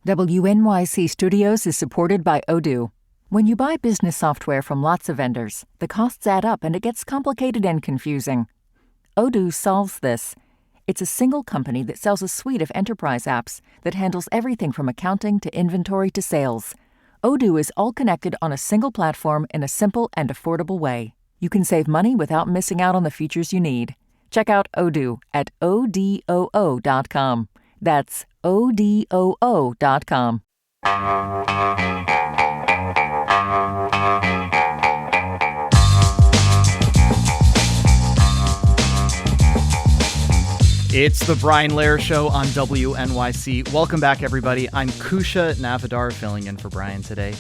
WNYC Studios is supported by Odoo. When you buy business software from lots of vendors, the costs add up and it gets complicated and confusing. Odoo solves this. It's a single company that sells a suite of enterprise apps that handles everything from accounting to inventory to sales. Odoo is all connected on a single platform in a simple and affordable way. You can save money without missing out on the features you need. Check out Odoo at odoo.com. That's odoo.com. It's the Brian Lehrer Show on WNYC. Welcome back, everybody. I'm Kusha Navidar, filling in for Brian today.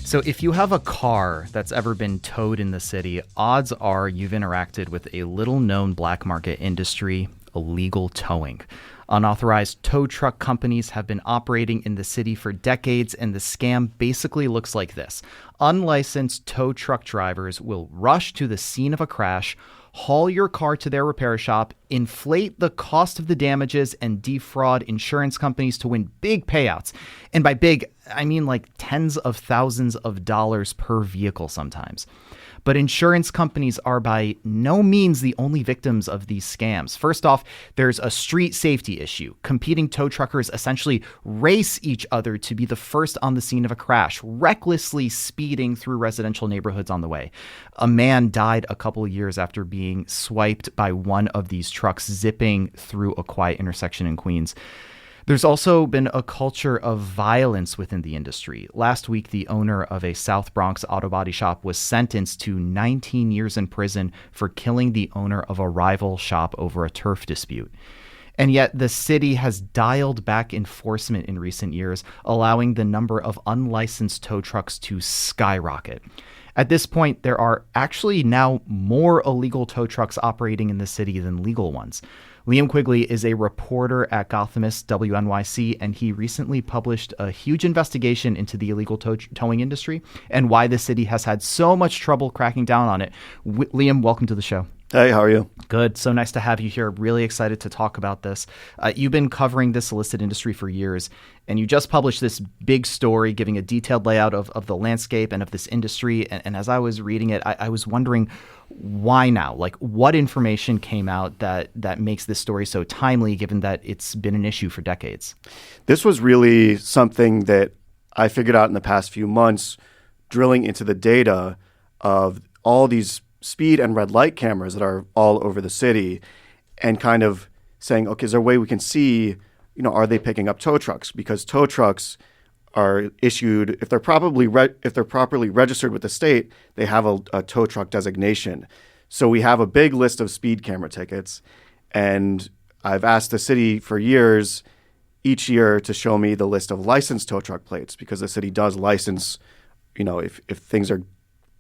So if you have a car that's ever been towed in the city, odds are you've interacted with a little-known black market industry, illegal towing. Unauthorized tow truck companies have been operating in the city for decades, and the scam basically looks like this. Unlicensed tow truck drivers will rush to the scene of a crash, haul your car to their repair shop, inflate the cost of the damages, and defraud insurance companies to win big payouts. And by big, I mean like tens of thousands of dollars per vehicle sometimes. But insurance companies are by no means the only victims of these scams. First off, there's a street safety issue. Competing tow truckers essentially race each other to be the first on the scene of a crash, recklessly speeding through residential neighborhoods on the way. A man died a couple of years after being swiped by one of these trucks zipping through a quiet intersection in Queens. There's also been a culture of violence within the industry. Last week, the owner of a South Bronx auto body shop was sentenced to 19 years in prison for killing the owner of a rival shop over a turf dispute. And yet the city has dialed back enforcement in recent years, allowing the number of unlicensed tow trucks to skyrocket. At this point, there are actually now more illegal tow trucks operating in the city than legal ones. Liam Quigley is a reporter at Gothamist WNYC, and he recently published a huge investigation into the illegal towing industry and why the city has had so much trouble cracking down on it. Liam, welcome to the show. Hey, how are you? Good. So nice to have you here. Really excited to talk about this. You've been covering this illicit industry for years, and you just published this big story giving a detailed layout of the landscape and of this industry. And as I was reading it, I was wondering, why now? Like, what information came out that makes this story so timely, given that it's been an issue for decades? This was really something that I figured out in the past few months, drilling into the data of all these speed and red light cameras that are all over the city, and kind of saying, okay, is there a way we can see, are they picking up tow trucks? Because tow trucks are issued, if they're properly registered with the state, they have a tow truck designation. So we have a big list of speed camera tickets, and I've asked the city for years, each year, to show me the list of licensed tow truck plates, because the city does license, if things are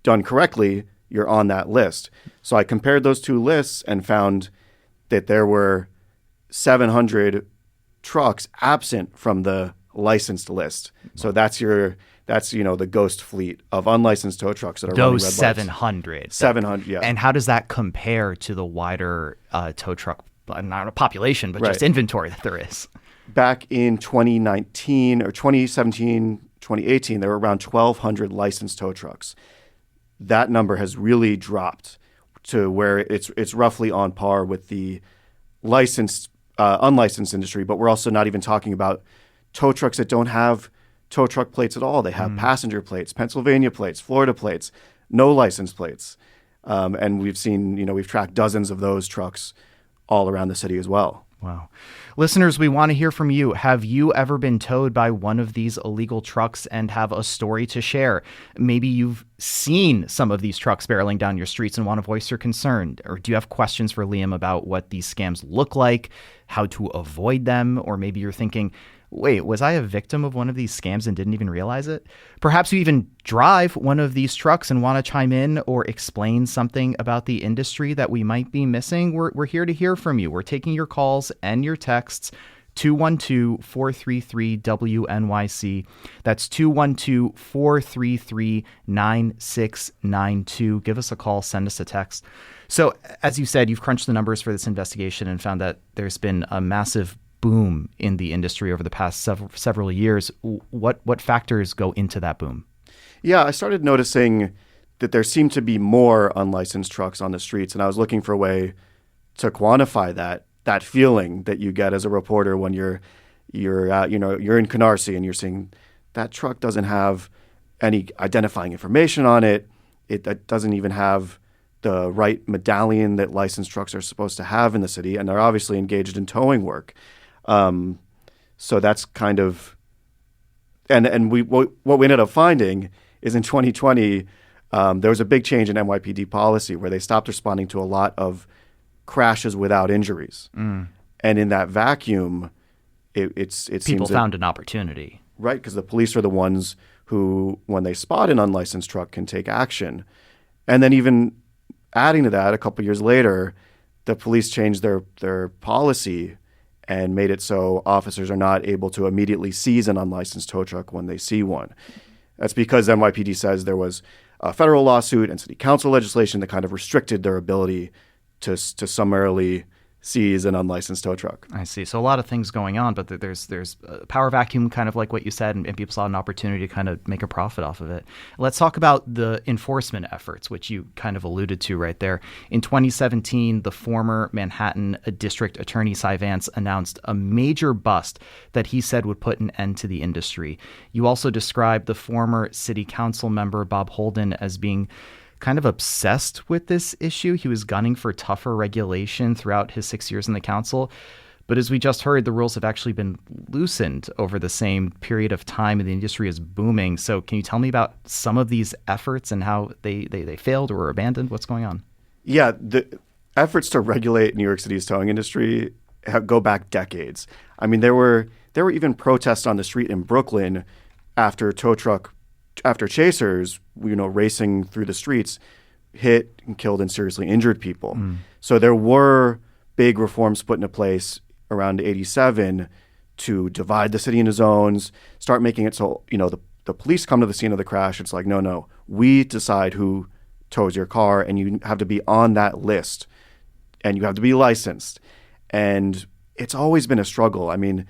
done correctly, you're on that list. So I compared those two lists and found that there were 700 trucks absent from the licensed list. So that's the ghost fleet of unlicensed tow trucks that are running red lights. Those 700. 700, yeah. And how does that compare to the wider tow truck, not a population, but Right. just inventory that there is? Back in 2019 or 2017, 2018, there were around 1,200 licensed tow trucks. That number has really dropped to where it's roughly on par with the unlicensed industry. But we're also not even talking about tow trucks that don't have tow truck plates at all. They have passenger plates, Pennsylvania plates, Florida plates, no license plates. And we've tracked dozens of those trucks all around the city as well. Wow. Listeners, we want to hear from you. Have you ever been towed by one of these illegal trucks and have a story to share? Maybe you've seen some of these trucks barreling down your streets and want to voice your concern. Or do you have questions for Liam about what these scams look like, how to avoid them? Or maybe you're thinking, wait, was I a victim of one of these scams and didn't even realize it? Perhaps you even drive one of these trucks and want to chime in or explain something about the industry that we might be missing. We're here to hear from you. We're taking your calls and your texts. 212-433-WNYC. That's 212-433-9692. Give us a call, send us a text. So as you said, you've crunched the numbers for this investigation and found that there's been a massive boom in the industry over the past several years. What factors go into that boom? Yeah, I started noticing that there seemed to be more unlicensed trucks on the streets, and I was looking for a way to quantify that feeling that you get as a reporter when you're in Canarsie and you're seeing that truck doesn't have any identifying information on it. It doesn't even have the right medallion that licensed trucks are supposed to have in the city, and they're obviously engaged in towing work. So that's kind of, and what we ended up finding is in 2020 there was a big change in NYPD policy where they stopped responding to a lot of crashes without injuries, and in that vacuum, it seems people found an opportunity, right? Because the police are the ones who, when they spot an unlicensed truck, can take action, and then even adding to that, a couple years later, the police changed their policy and made it so officers are not able to immediately seize an unlicensed tow truck when they see one. That's because NYPD says there was a federal lawsuit and city council legislation that kind of restricted their ability to summarily seize an unlicensed tow truck. I see. So a lot of things going on, but there's a power vacuum, kind of like what you said, and people saw an opportunity to kind of make a profit off of it. Let's talk about the enforcement efforts, which you kind of alluded to right there. In 2017, the former Manhattan District Attorney Cy Vance announced a major bust that he said would put an end to the industry. You also described the former city council member Bob Holden as being kind of obsessed with this issue. He was gunning for tougher regulation throughout his 6 years in the council. But as we just heard, the rules have actually been loosened over the same period of time, and the industry is booming. So can you tell me about some of these efforts and how they failed or were abandoned? What's going on? Yeah, the efforts to regulate New York City's towing industry go back decades. I mean, there were even protests on the street in Brooklyn after chasers, racing through the streets, hit and killed and seriously injured people. So there were big reforms put into place around 87 to divide the city into zones, start making it so, the police come to the scene of the crash. It's like, no, we decide who tows your car, and you have to be on that list, and you have to be licensed. And it's always been a struggle. I mean,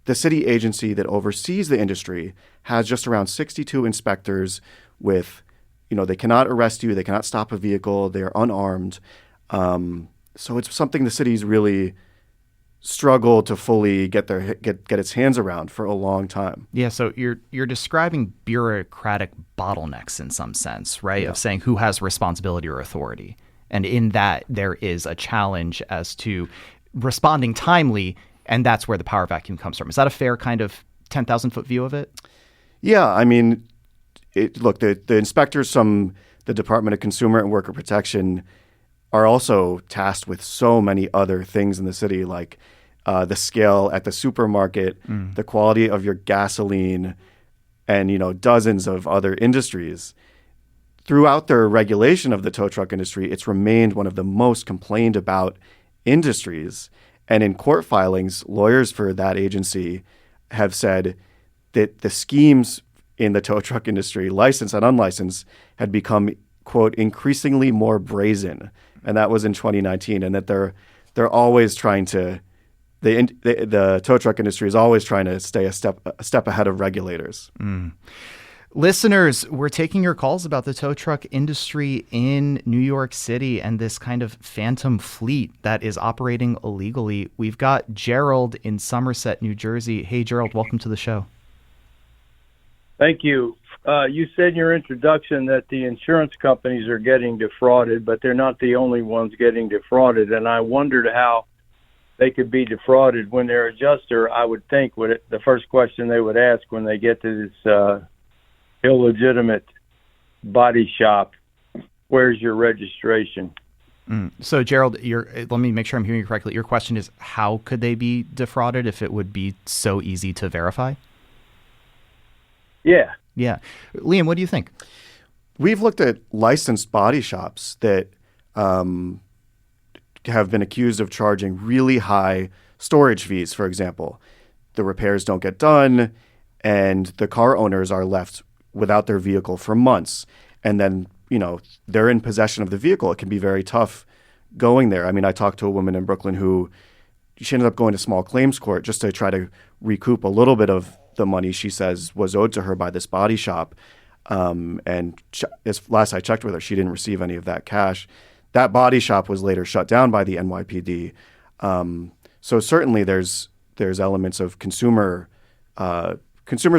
the city agency that oversees the industry has just around 62 inspectors with, they cannot arrest you, they cannot stop a vehicle, they're unarmed. So it's something the city's really struggled to fully get its hands around for a long time. Yeah, so you're describing bureaucratic bottlenecks in some sense, right? Yeah. Of saying who has responsibility or authority. And in that, there is a challenge as to responding timely, and that's where the power vacuum comes from. Is that a fair kind of 10,000-foot view of it? Yeah, I mean, look, the inspectors from the Department of Consumer and Worker Protection are also tasked with so many other things in the city, like the scale at the supermarket, the quality of your gasoline, and dozens of other industries. Throughout their regulation of the tow truck industry, it's remained one of the most complained about industries. And in court filings, lawyers for that agency have said that the schemes in the tow truck industry, licensed and unlicensed, had become, quote, increasingly more brazen. And that was in 2019. And that they're always trying to, the tow truck industry is always trying to stay a step ahead of regulators. Listeners, we're taking your calls about the tow truck industry in New York City and this kind of phantom fleet that is operating illegally. We've got Gerald in Somerset, New Jersey. Hey, Gerald, welcome to the show. Thank you. You said in your introduction that the insurance companies are getting defrauded, but they're not the only ones getting defrauded. And I wondered how they could be defrauded when their adjuster, I would think, the first question they would ask when they get to this illegitimate body shop, where's your registration? So, Gerald, let me make sure I'm hearing you correctly. Your question is, how could they be defrauded if it would be so easy to verify? Yeah. Liam, what do you think? We've looked at licensed body shops that have been accused of charging really high storage fees, for example. The repairs don't get done, and the car owners are left without their vehicle for months. And then, they're in possession of the vehicle. It can be very tough going there. I mean, I talked to a woman in Brooklyn who she ended up going to small claims court just to try to recoup a little bit of the money she says was owed to her by this body shop. As last I checked with her, she didn't receive any of that cash. That body shop was later shut down by the NYPD. So certainly there's elements of consumers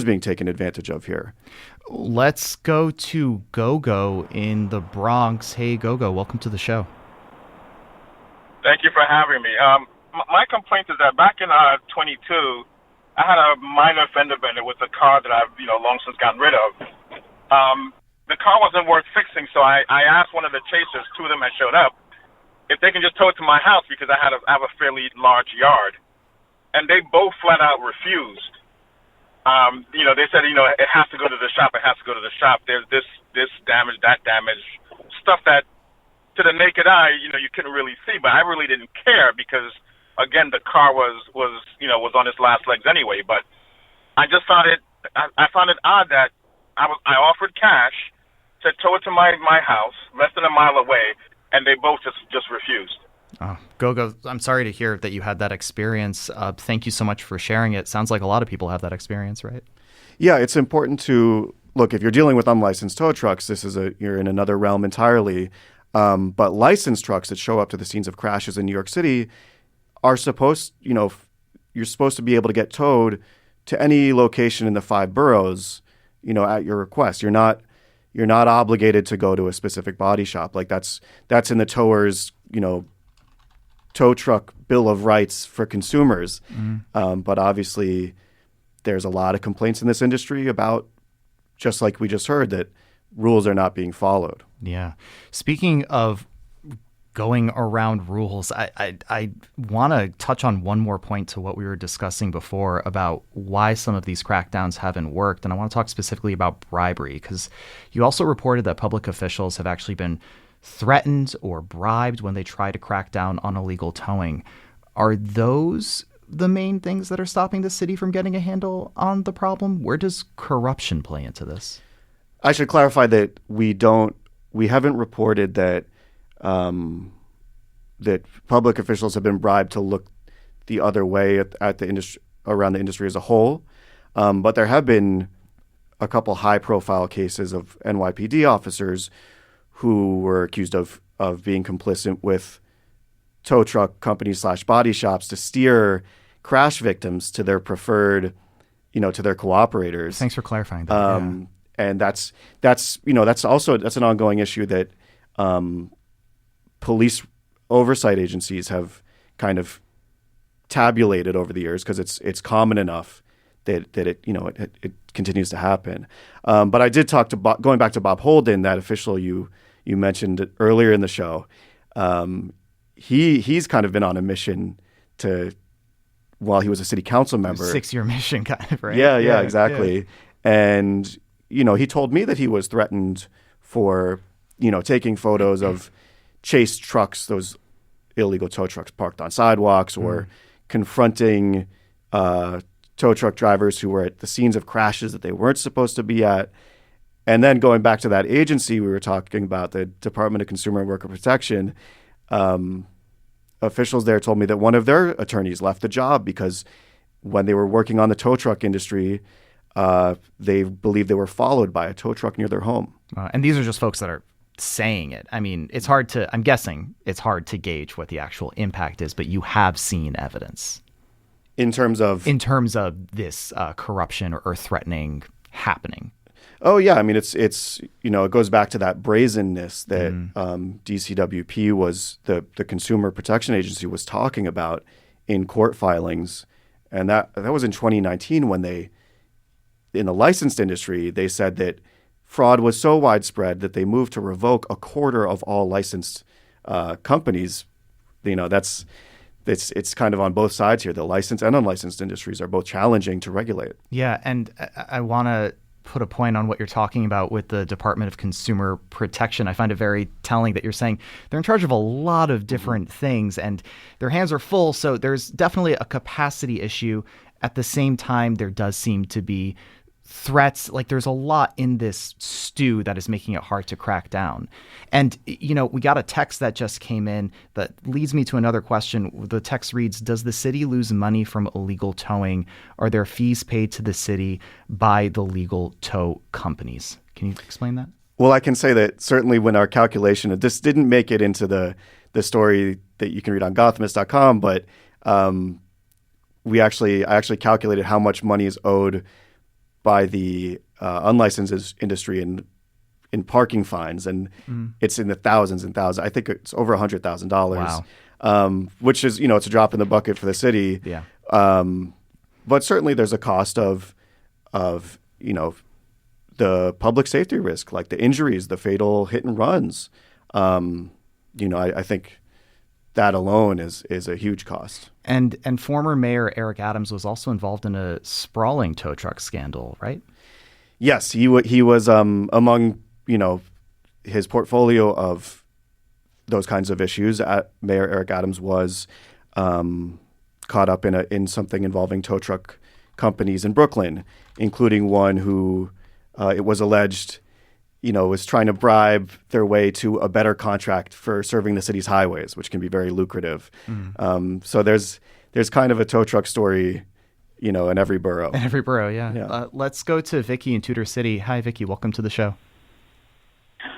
being taken advantage of here. Let's go to Gogo in the Bronx. Hey, Gogo, welcome to the show. Thank you for having me. My complaint is that back in 22, I had a minor fender bender with a car that I've long since gotten rid of. The car wasn't worth fixing, so I asked one of the chasers, two of them had showed up, if they can just tow it to my house because I have a fairly large yard. And they both flat out refused. They said, it has to go to the shop. It has to go to the shop. There's this damage, that damage, stuff that to the naked eye, you couldn't really see. But I really didn't care because, again, the car was on its last legs anyway. But I just found it odd that I offered cash to tow it to my house, less than a mile away, and they both just refused. Oh, Gogo, I'm sorry to hear that you had that experience. Thank you so much for sharing it. Sounds like a lot of people have that experience, right? Yeah, it's important to look, if you're dealing with unlicensed tow trucks, you're in another realm entirely. But licensed trucks that show up to the scenes of crashes in New York City are you're supposed to be able to get towed to any location in the 5 boroughs, at your request. You're not obligated to go to a specific body shop. Like that's in the tower's, tow truck bill of rights for consumers. But obviously there's a lot of complaints in this industry about, just like we just heard, that rules are not being followed. Yeah. Speaking of going around rules, I want to touch on one more point to what we were discussing before about why some of these crackdowns haven't worked. And I want to talk specifically about bribery, because you also reported that public officials have actually been threatened or bribed when they try to crack down on illegal towing. Are those the main things that are stopping the city from getting a handle on the problem? Where does corruption play into this? I should clarify that we haven't reported that that public officials have been bribed to look the other way at the industry, around the industry as a whole. But there have been a couple high-profile cases of NYPD officers who were accused of being complicit with tow truck companies / body shops to steer crash victims to their preferred, to their cooperators. Thanks for clarifying that. And that's an ongoing issue that police oversight agencies have kind of tabulated over the years, because it's common enough that it continues to happen. But I did talk to going back to Bob Holden, that official you mentioned earlier in the show. He's kind of been on a mission while he was a city council member. 6-year mission, kind of, right? Yeah, exactly. Yeah. And he told me that he was threatened for taking photos of chased trucks, those illegal tow trucks parked on sidewalks, or confronting tow truck drivers who were at the scenes of crashes that they weren't supposed to be at. And then going back to that agency we were talking about, the Department of Consumer and Worker Protection, officials there told me that one of their attorneys left the job because when they were working on the tow truck industry, they believed they were followed by a tow truck near their home. And these are just folks that are saying it. I mean, I'm guessing it's hard to gauge what the actual impact is, but you have seen evidence. In terms of this corruption or threatening happening. Oh yeah, I mean it's it goes back to that brazenness that DCWP was the Consumer Protection Agency was talking about in court filings, and that was in 2019 when in the licensed industry they said that fraud was so widespread that they moved to revoke a quarter of all licensed companies. It's kind of on both sides here. The licensed and unlicensed industries are both challenging to regulate. Yeah, and I want to put a point on what you're talking about with the Department of Consumer Protection. I find it very telling that you're saying they're in charge of a lot of different things and their hands are full. So there's definitely a capacity issue. At the same time, there does seem to be threats. Like there's a lot in this stew that is making it hard to crack down. And, we got a text that just came in that leads me to another question. The text reads, does the city lose money from illegal towing? Are there fees paid to the city by the legal tow companies? Can you explain that? Well, I can say that certainly when our calculation, this didn't make it into the story that you can read on Gothamist.com, but I actually calculated how much money is owed by the unlicensed industry in parking fines, and it's in the thousands and thousands. I think it's over $100,000. Wow. Which is it's a drop in the bucket for the city. Yeah. But certainly there's a cost of the public safety risk, like the injuries, the fatal hit and runs. I think that alone is a huge cost. And former Mayor Eric Adams was also involved in a sprawling tow truck scandal, right? Yes, he was among his portfolio of those kinds of issues. Mayor Eric Adams was caught up in something involving tow truck companies in Brooklyn, including one who it was alleged was trying to bribe their way to a better contract for serving the city's highways, which can be very lucrative. So there's kind of a tow truck story, in every borough. In every borough, yeah. Let's go to Vicky in Tudor City. Hi, Vicky. Welcome to the show.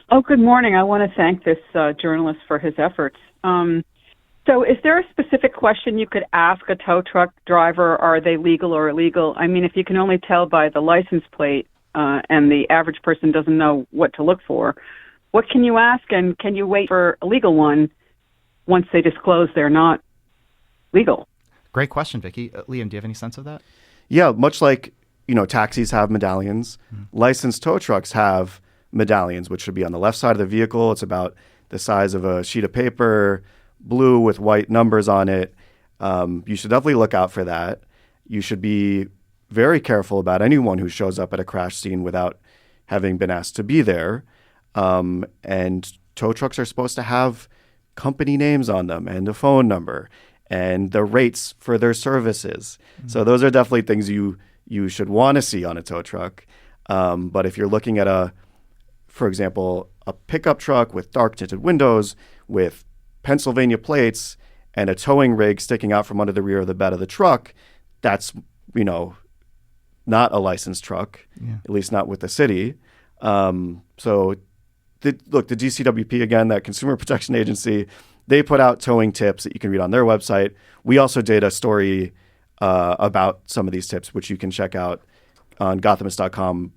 Oh, good morning. I want to thank this journalist for his efforts. So is there a specific question you could ask a tow truck driver? Are they legal or illegal? I mean, if you can only tell by the license plate, and the average person doesn't know what to look for, what can you ask, and can you wait for a legal one once they disclose they're not legal? Great question, Vicky. Liam, do you have any sense of that? Yeah, much like taxis have medallions, licensed tow trucks have medallions, which should be on the left side of the vehicle. It's about the size of a sheet of paper, blue with white numbers on it. You should definitely look out for that. You should be very careful about anyone who shows up at a crash scene without having been asked to be there. And tow trucks are supposed to have company names on them and a phone number and the rates for their services. So those are definitely things you should want to see on a tow truck. But if you're looking at for example, a pickup truck with dark tinted windows with Pennsylvania plates and a towing rig sticking out from under the rear of the bed of the truck, that's, not a licensed truck, at least not with the city. So the DCWP, again, that Consumer Protection Agency, they put out towing tips that you can read on their website. We also did a story about some of these tips, which you can check out on Gothamist.com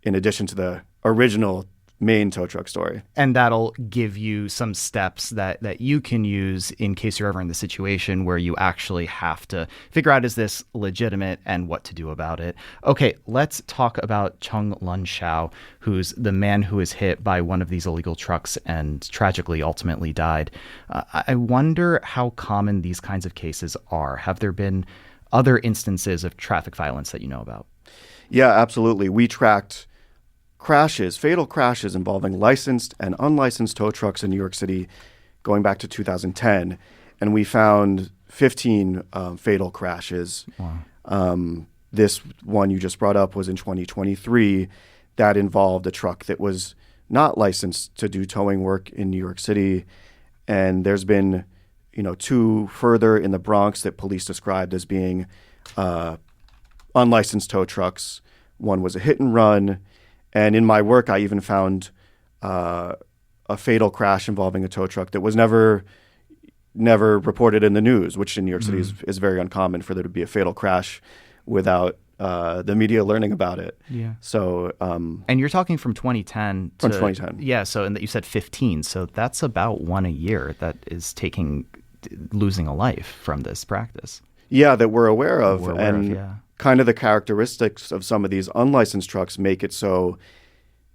in addition to the original main tow truck story. And that'll give you some steps that you can use in case you're ever in the situation where you actually have to figure out, is this legitimate and what to do about it. Okay, let's talk about Chung Lun Shao, who's the man who was hit by one of these illegal trucks and tragically ultimately died. I wonder how common these kinds of cases are. Have there been other instances of traffic violence that you know about? Yeah, absolutely. We tracked fatal crashes involving licensed and unlicensed tow trucks in New York City going back to 2010. And we found 15 fatal crashes. Wow. This one you just brought up was in 2023. That involved a truck that was not licensed to do towing work in New York City. And there's been, two further in the Bronx that police described as being unlicensed tow trucks. One was a hit and run. And in my work, I even found a fatal crash involving a tow truck that was never reported in the news, which in New York City is very uncommon for there to be a fatal crash without the media learning about it. Yeah. So, and you're talking from 2010 to 2010. Yeah. So, and you said 15. So that's about one a year that is losing a life from this practice. Yeah, that we're aware of. Yeah. Kind of the characteristics of some of these unlicensed trucks make it so,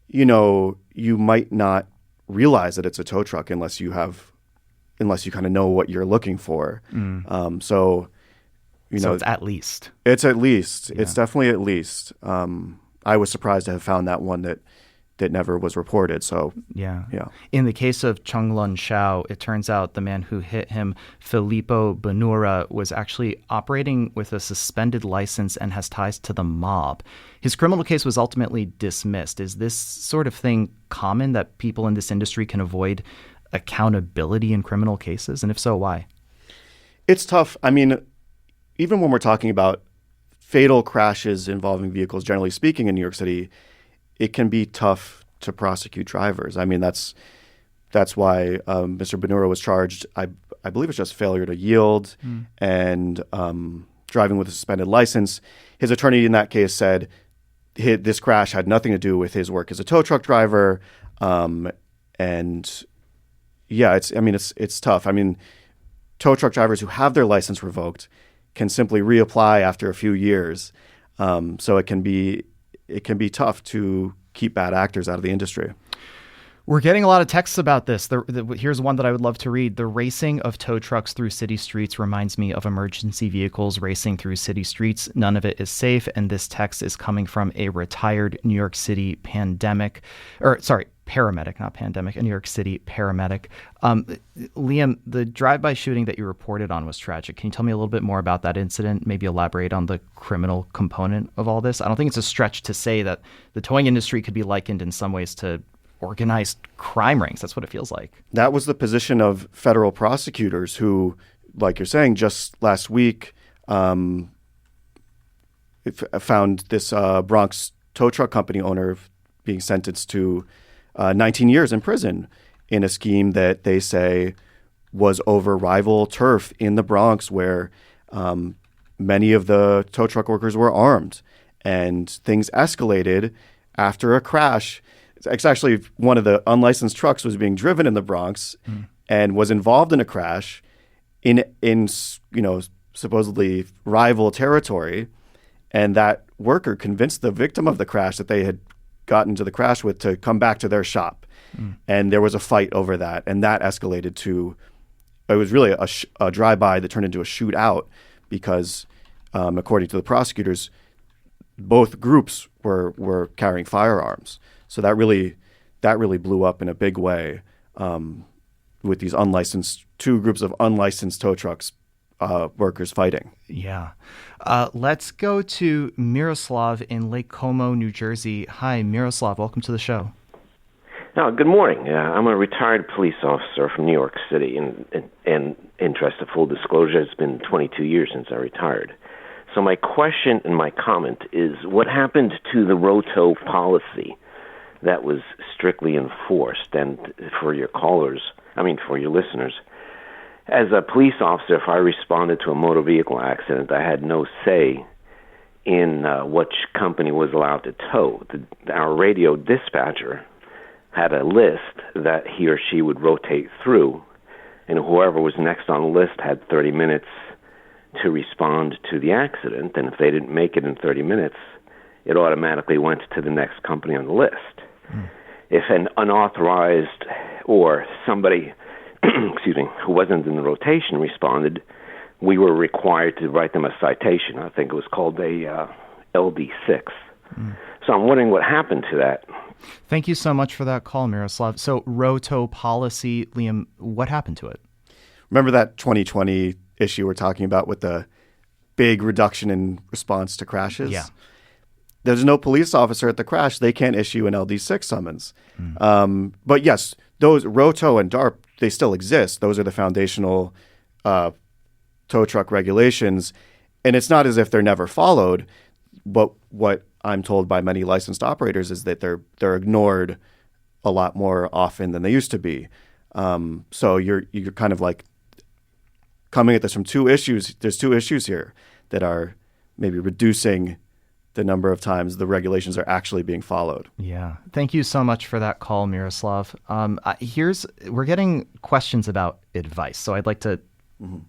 you might not realize that it's a tow truck unless you kind of know what you're looking for. So it's at least. It's at least. Yeah. It's definitely at least. I was surprised to have found that one that that never was reported. So yeah. yeah. In the case of Chunglun Shao, it turns out the man who hit him, Filippo Benura, was actually operating with a suspended license and has ties to the mob. His criminal case was ultimately dismissed. Is this sort of thing common, that people in this industry can avoid accountability in criminal cases? And if so, why? It's tough. I mean, even when we're talking about fatal crashes involving vehicles, generally speaking, in New York City, it can be tough to prosecute drivers. I mean, that's why Mr. Benura was charged. I believe it's just failure to yield and driving with a suspended license. His attorney in that case said this crash had nothing to do with his work as a tow truck driver. And yeah, it's tough. I mean, tow truck drivers who have their license revoked can simply reapply after a few years. So it can be tough to keep bad actors out of the industry. We're getting a lot of texts about this. Here's one that I would love to read. The racing of tow trucks through city streets reminds me of emergency vehicles racing through city streets. None of it is safe. And this text is coming from a retired New York City paramedic, not pandemic, a New York City paramedic. Liam, the drive-by shooting that you reported on was tragic. Can you tell me a little bit more about that incident? Maybe elaborate on the criminal component of all this? I don't think it's a stretch to say that the towing industry could be likened in some ways to organized crime rings. That's what it feels like. That was the position of federal prosecutors who, like you're saying, just last week found this Bronx tow truck company owner being sentenced to 19 years in prison in a scheme that they say was over rival turf in the Bronx, where many of the tow truck workers were armed, and things escalated after a crash. It's actually one of the unlicensed trucks was being driven in the Bronx and was involved in a crash in supposedly rival territory, and that worker convinced the victim of the crash that they had gotten into the crash with to come back to their shop. And there was a fight over that, and that escalated to, it was really a drive-by that turned into a shootout because, according to the prosecutors, both groups were carrying firearms. So that really blew up in a big way with these two groups of unlicensed tow trucks workers fighting. Yeah. Let's go to Miroslav in Lake Como, New Jersey. Hi, Miroslav. Welcome to the show. Good morning. I'm a retired police officer from New York City, and interest of full disclosure, it's been 22 years since I retired. So my question and my comment is, what happened to the roto policy that was strictly enforced? And for your listeners, as a police officer, if I responded to a motor vehicle accident, I had no say in which company was allowed to tow. Our radio dispatcher had a list that he or she would rotate through, and whoever was next on the list had 30 minutes to respond to the accident, and if they didn't make it in 30 minutes, it automatically went to the next company on the list. If an unauthorized or somebody who wasn't in the rotation responded, we were required to write them a citation. I think it was called a LD6. So I'm wondering what happened to that. Thank you so much for that call, Miroslav. So roto policy, Liam, what happened to it? Remember that 2020 issue we're talking about with the big reduction in response to crashes? Yeah. There's no police officer at the crash. They can't issue an LD6 summons. But yes, those roto and DARP, they still exist. Those are the foundational tow truck regulations. And it's not as if they're never followed. But what I'm told by many licensed operators is that they're ignored a lot more often than they used to be. So you're kind of like coming at this from two issues. There's two issues here that are maybe reducing the number of times the regulations are actually being followed. Yeah. Thank you so much for that call, Miroslav. We're getting questions about advice. So I'd like to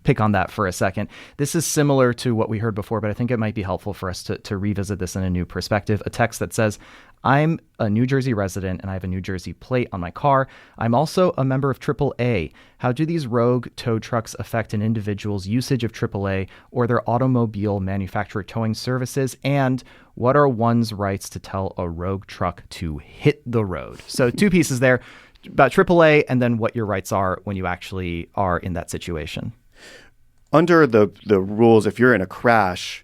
pick on that for a second. This is similar to what we heard before, but I think it might be helpful for us to revisit this in a new perspective. A text that says, I'm a New Jersey resident and I have a New Jersey plate on my car. I'm also a member of AAA. How do these rogue tow trucks affect an individual's usage of AAA or their automobile manufacturer towing services? And what are one's rights to tell a rogue truck to hit the road? So 2 pieces there about AAA and then what your rights are when you actually are in that situation. Under the rules, if you're in a crash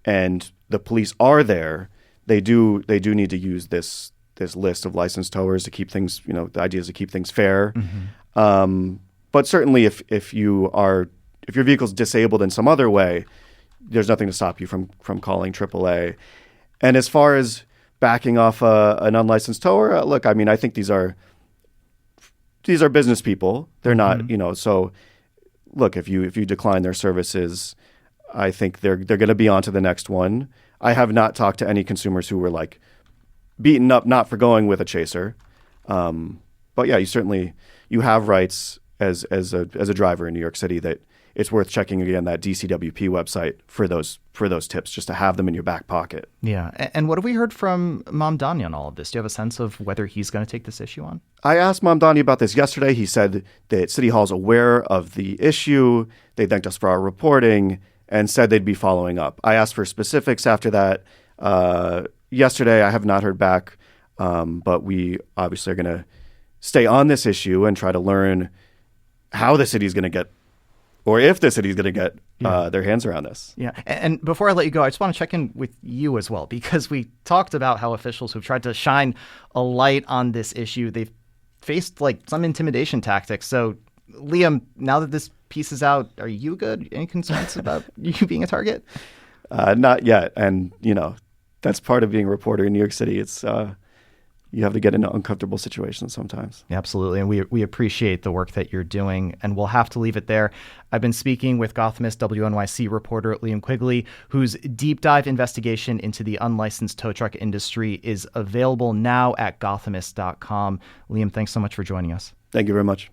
and the police are there, they do need to use this list of licensed towers to keep things, the idea is to keep things fair. Mm-hmm. But certainly if your vehicle's disabled in some other way, there's nothing to stop you from calling AAA. And as far as backing off an unlicensed tower, look, I mean, I think these are business people. They're not, so look, if you decline their services, I think they're going to be on to the next one. I have not talked to any consumers who were like beaten up not for going with a chaser. But yeah, you have rights as a driver in New York City that it's worth checking again that DCWP website for those tips, just to have them in your back pocket. Yeah. And what have we heard from Mamdani on all of this? Do you have a sense of whether he's going to take this issue on? I asked Mamdani about this yesterday. He said that City Hall is aware of the issue. They thanked us for our reporting and said they'd be following up. I asked for specifics after that. Yesterday, I have not heard back, but we obviously are going to stay on this issue and try to learn how the city's going to get, or if the city's going to get their hands around this. Yeah. And before I let you go, I just want to check in with you as well, because we talked about how officials who've tried to shine a light on this issue, they've faced like some intimidation tactics. So Liam, now that this piece is out, are you good? Any concerns about you being a target? Not yet. And, that's part of being a reporter in New York City. It's you have to get into uncomfortable situations sometimes. Absolutely. And we appreciate the work that you're doing. And we'll have to leave it there. I've been speaking with Gothamist WNYC reporter Liam Quigley, whose deep dive investigation into the unlicensed tow truck industry is available now at Gothamist.com. Liam, thanks so much for joining us. Thank you very much.